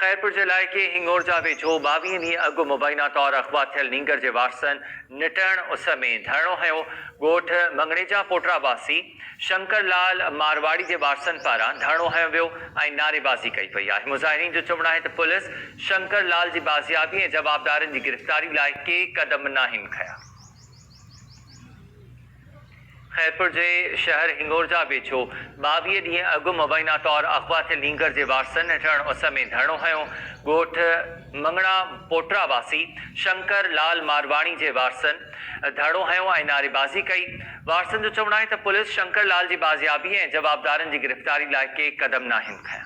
खैरपुर जिले के हिंगोरजा वेझो 22 ॾींहं अॻु मुबैना तौरु अग़वा थियल नींगर जे वारसनि निटण उस में धरणो हयो। ॻोठ मंगणेजा पोटरावासी शंकरलाल मारवाड़ी जे वारसनि पारां धरणो हयो वियो ऐं नारेबाज़ी कई वई आहे। मुज़ाहिरीन जो चवणु आहे त पुलिस शंकरलाल जी बाज़ियाबी ऐं जवाबदारनि जी गिरफ़्तारी लाइ के क़दम नाहिन खया। खैरपुर के शहर हिंगोरजा वेझो 22 ॾींहं अॻु मुबैना तौरु अग़वा थियल नींगर जे वारसनि निटण उस में धरणो हयो। ॻोठ मंगणा पोटरावासी शंकर लाल मारवाणी जे वारसनि धरणो हयो ऐं नारेबाज़ी कई। वारसनि जो चवणु आहे त पुलिस शंकर लाल जी बाज़ियाबी ऐं जवाबदारनि जी गिरफ़्तारी लाइ के क़दम नाहिन खया।